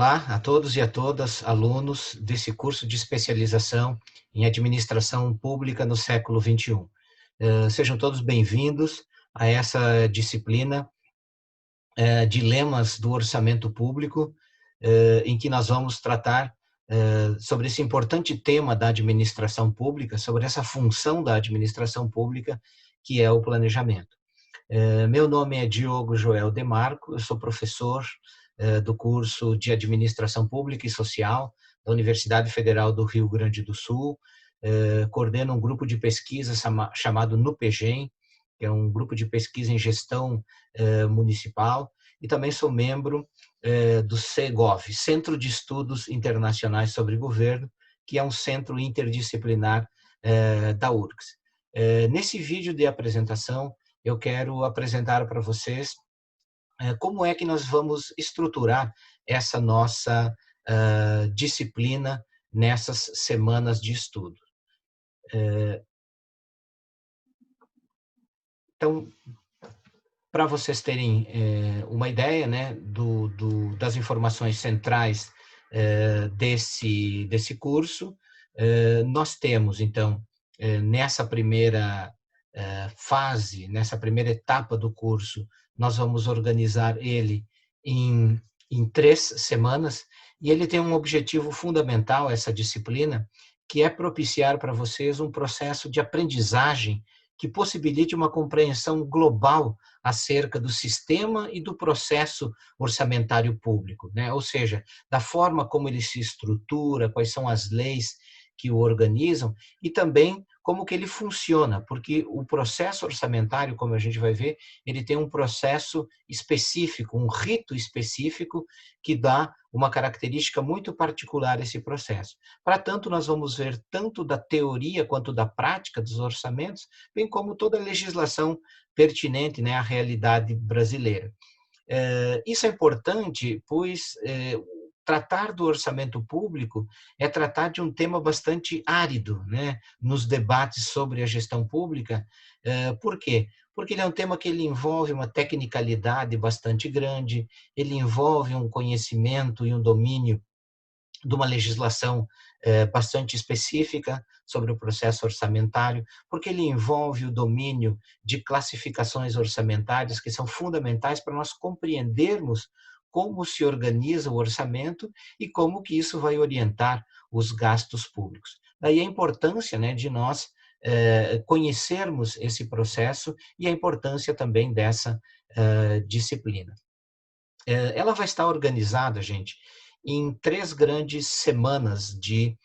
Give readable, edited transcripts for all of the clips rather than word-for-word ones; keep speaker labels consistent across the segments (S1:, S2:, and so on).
S1: Olá a todos e a todas, alunos desse curso de especialização em Administração Pública no século XXI. Sejam todos bem-vindos a essa disciplina, Dilemas do Orçamento Público, em que nós vamos tratar sobre esse importante tema da administração pública, sobre essa função da administração pública, que é o planejamento. Meu nome é Diogo Joel Demarco, eu sou professor do curso de Administração Pública e Social da Universidade Federal do Rio Grande do Sul, coordeno um grupo de pesquisa chamado NUPEGEM, que é um grupo de pesquisa em gestão municipal, e também sou membro do CEGOV, Centro de Estudos Internacionais sobre Governo, que é um centro interdisciplinar da URGS. Nesse vídeo de apresentação, eu quero apresentar para vocês como é que nós vamos estruturar essa nossa disciplina nessas semanas de estudo. Então, para vocês terem uma ideia, né, das informações centrais desse curso, nós temos, então, nessa primeira fase, nessa primeira etapa do curso, nós vamos organizar ele em 3 semanas, e ele tem um objetivo fundamental, essa disciplina, que é propiciar para vocês um processo de aprendizagem que possibilite uma compreensão global acerca do sistema e do processo orçamentário público, né? Ou seja, da forma como ele se estrutura, quais são as leis que o organizam e também como que ele funciona, porque o processo orçamentário, como a gente vai ver, ele tem um processo específico, um rito específico que dá uma característica muito particular a esse processo. Para tanto, nós vamos ver tanto da teoria quanto da prática dos orçamentos, bem como toda a legislação pertinente, né, à realidade brasileira. Isso é importante, pois tratar do orçamento público é tratar de um tema bastante árido, né, nos debates sobre a gestão pública. Por quê? Porque ele é um tema que ele envolve uma tecnicalidade bastante grande, ele envolve um conhecimento e um domínio de uma legislação bastante específica sobre o processo orçamentário, porque ele envolve o domínio de classificações orçamentárias que são fundamentais para nós compreendermos como se organiza o orçamento e como que isso vai orientar os gastos públicos. Daí a importância, né, de nós conhecermos esse processo e a importância também dessa disciplina. Ela vai estar organizada, gente, em 3 grandes semanas de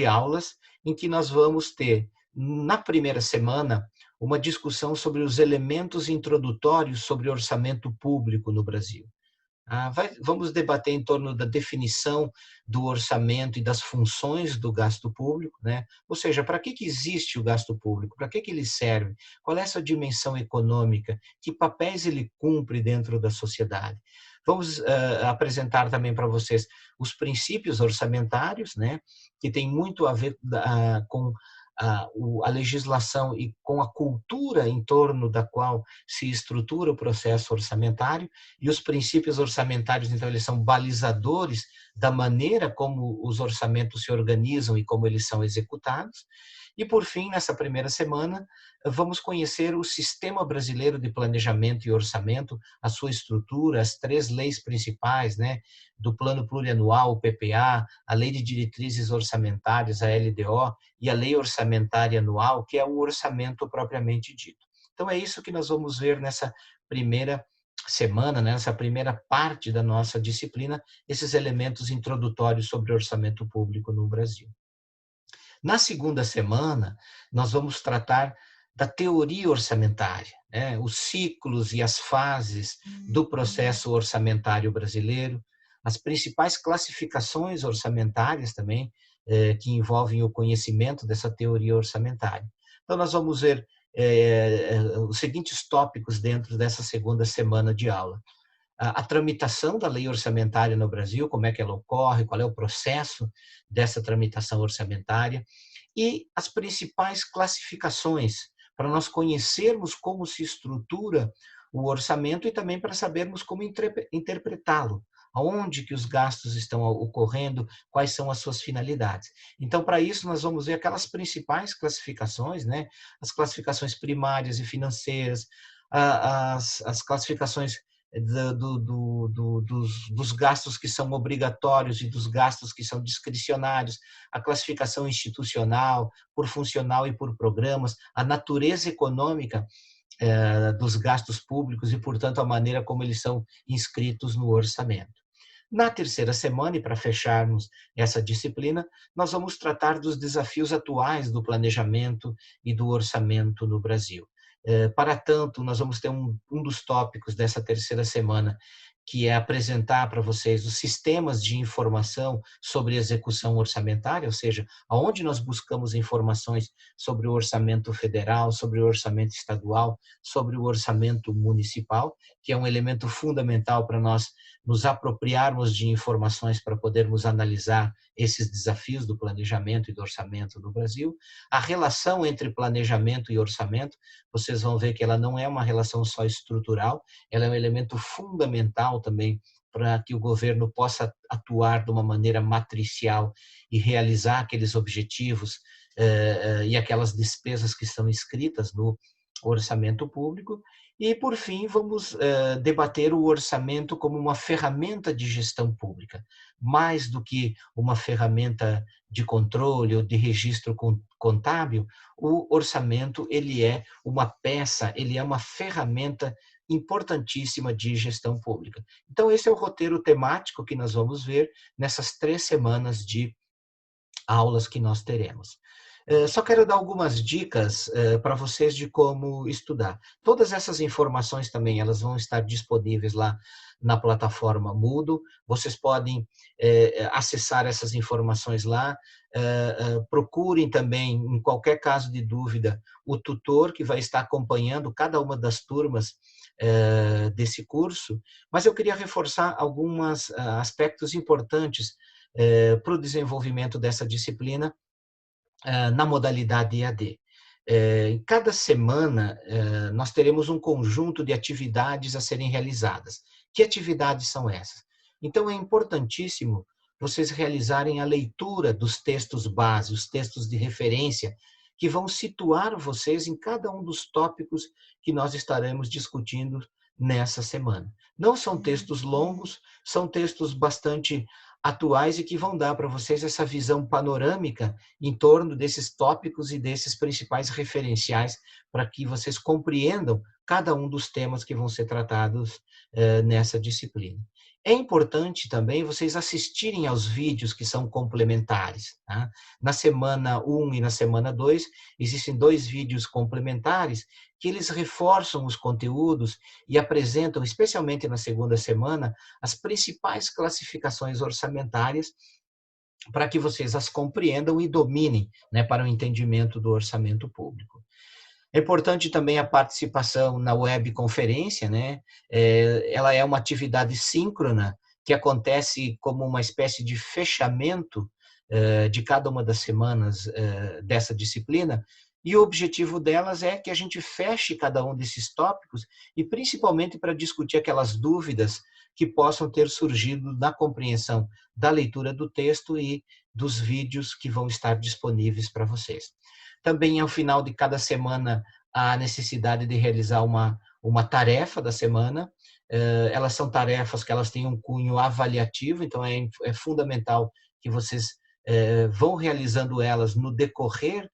S1: aulas, em que nós vamos ter, na primeira semana, uma discussão sobre os elementos introdutórios sobre orçamento público no Brasil. Vamos debater em torno da definição do orçamento e das funções do gasto público, né? Ou seja, para que existe o gasto público? Para que ele serve? Qual é essa dimensão econômica? Que papéis ele cumpre dentro da sociedade? Vamos apresentar também para vocês os princípios orçamentários, né? Que tem muito a ver com a legislação e com a cultura em torno da qual se estrutura o processo orçamentário, e os princípios orçamentários, então, eles são balizadores da maneira como os orçamentos se organizam e como eles são executados. E, por fim, nessa primeira semana, vamos conhecer o Sistema Brasileiro de Planejamento e Orçamento, a sua estrutura, as 3 leis principais, né, do Plano Plurianual, o PPA, a Lei de Diretrizes Orçamentárias, a LDO, e a Lei Orçamentária Anual, que é o orçamento propriamente dito. Então, é isso que nós vamos ver nessa primeira semana, nessa primeira parte da nossa disciplina, esses elementos introdutórios sobre orçamento público no Brasil. Na segunda semana, nós vamos tratar da teoria orçamentária, né? Os ciclos e as fases do processo orçamentário brasileiro, as principais classificações orçamentárias também, que envolvem o conhecimento dessa teoria orçamentária. Então, nós vamos ver os seguintes tópicos dentro dessa segunda semana de aula. A tramitação da lei orçamentária no Brasil, como é que ela ocorre, qual é o processo dessa tramitação orçamentária, e as principais classificações, para nós conhecermos como se estrutura o orçamento e também para sabermos como interpretá-lo aonde que os gastos estão ocorrendo, quais são as suas finalidades. Então, para isso, nós vamos ver aquelas principais classificações, né? As classificações primárias e financeiras, as classificações dos gastos que são obrigatórios e dos gastos que são discricionários, a classificação institucional, por funcional e por programas, a natureza econômica dos gastos públicos e, portanto, a maneira como eles são inscritos no orçamento. Na terceira semana, e para fecharmos essa disciplina, nós vamos tratar dos desafios atuais do planejamento e do orçamento no Brasil. Para tanto, nós vamos ter um dos tópicos dessa terceira semana, que é apresentar para vocês os sistemas de informação sobre execução orçamentária, ou seja, aonde nós buscamos informações sobre o orçamento federal, sobre o orçamento estadual, sobre o orçamento municipal, que é um elemento fundamental para nós nos apropriarmos de informações para podermos analisar esses desafios do planejamento e do orçamento no Brasil. A relação entre planejamento e orçamento, vocês vão ver que ela não é uma relação só estrutural, ela é um elemento fundamental também para que o governo possa atuar de uma maneira matricial e realizar aqueles objetivos e aquelas despesas que estão inscritas no orçamento público. E, por fim, vamos debater o orçamento como uma ferramenta de gestão pública, mais do que uma ferramenta de controle ou de registro contábil. O orçamento ele é uma peça, ele é uma ferramenta importantíssima de gestão pública. Então, esse é o roteiro temático que nós vamos ver nessas 3 semanas de aulas que nós teremos. Só quero dar algumas dicas para vocês de como estudar. Todas essas informações também, elas vão estar disponíveis lá na plataforma Moodle. Vocês podem acessar essas informações lá. Procurem também, em qualquer caso de dúvida, o tutor que vai estar acompanhando cada uma das turmas desse curso. Mas eu queria reforçar alguns aspectos importantes para o desenvolvimento dessa disciplina na modalidade EAD. Em cada semana, nós teremos um conjunto de atividades a serem realizadas. Que atividades são essas? Então, é importantíssimo vocês realizarem a leitura dos textos base, os textos de referência, que vão situar vocês em cada um dos tópicos que nós estaremos discutindo nessa semana. Não são textos longos, são textos bastante atuais e que vão dar para vocês essa visão panorâmica em torno desses tópicos e desses principais referenciais para que vocês compreendam cada um dos temas que vão ser tratados nessa disciplina. É importante também vocês assistirem aos vídeos que são complementares. Tá? Na semana 1 e na semana 2, existem 2 vídeos complementares que eles reforçam os conteúdos e apresentam, especialmente na segunda semana, as principais classificações orçamentárias para que vocês as compreendam e dominem, né, para o entendimento do orçamento público. É importante também a participação na webconferência, né? Ela é uma atividade síncrona que acontece como uma espécie de fechamento de cada uma das semanas dessa disciplina, e o objetivo delas é que a gente feche cada um desses tópicos e principalmente para discutir aquelas dúvidas que possam ter surgido na compreensão da leitura do texto e dos vídeos que vão estar disponíveis para vocês. Também, ao final de cada semana, há a necessidade de realizar uma tarefa da semana. Elas são tarefas que elas têm um cunho avaliativo, então é fundamental que vocês vão realizando elas no decorrer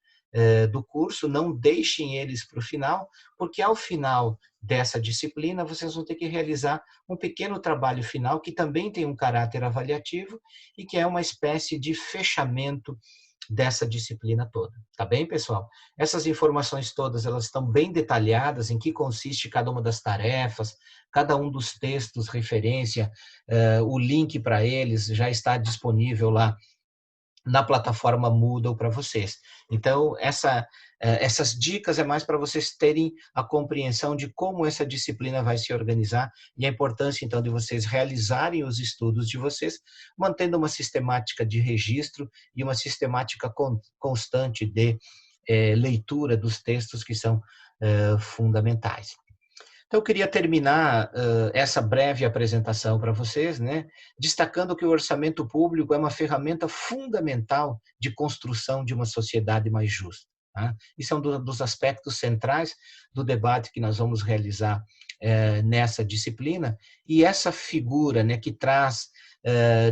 S1: do curso, não deixem eles para o final, porque ao final dessa disciplina vocês vão ter que realizar um pequeno trabalho final que também tem um caráter avaliativo e que é uma espécie de fechamento dessa disciplina toda. Tá bem, pessoal? Essas informações todas, elas estão bem detalhadas em que consiste cada uma das tarefas, cada um dos textos, referência, o link para eles já está disponível lá na plataforma Moodle para vocês. Então, essas dicas é mais para vocês terem a compreensão de como essa disciplina vai se organizar e a importância, então, de vocês realizarem os estudos de vocês, mantendo uma sistemática de registro e uma sistemática constante de leitura dos textos que são fundamentais. Então, eu queria terminar essa breve apresentação para vocês, né, destacando que o orçamento público é uma ferramenta fundamental de construção de uma sociedade mais justa. Tá? Isso é um dos aspectos centrais do debate que nós vamos realizar nessa disciplina, e essa figura, né, que traz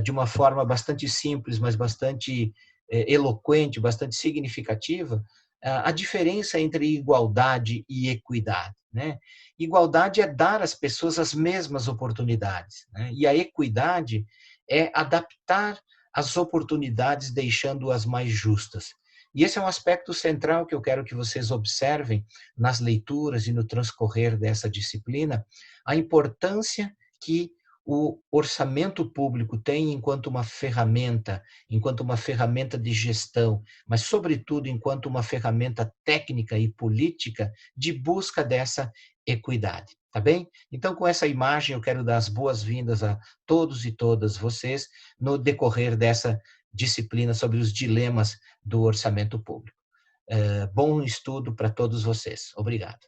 S1: de uma forma bastante simples, mas bastante eloquente, bastante significativa, a diferença entre igualdade e equidade, né? Igualdade é dar às pessoas as mesmas oportunidades, né? E a equidade é adaptar as oportunidades, deixando-as mais justas. E esse é um aspecto central que eu quero que vocês observem nas leituras e no transcorrer dessa disciplina, a importância que o orçamento público tem enquanto uma ferramenta de gestão, mas, sobretudo, enquanto uma ferramenta técnica e política de busca dessa equidade. Tá bem? Então, com essa imagem, eu quero dar as boas-vindas a todos e todas vocês no decorrer dessa disciplina sobre os dilemas do orçamento público. Bom estudo para todos vocês. Obrigado.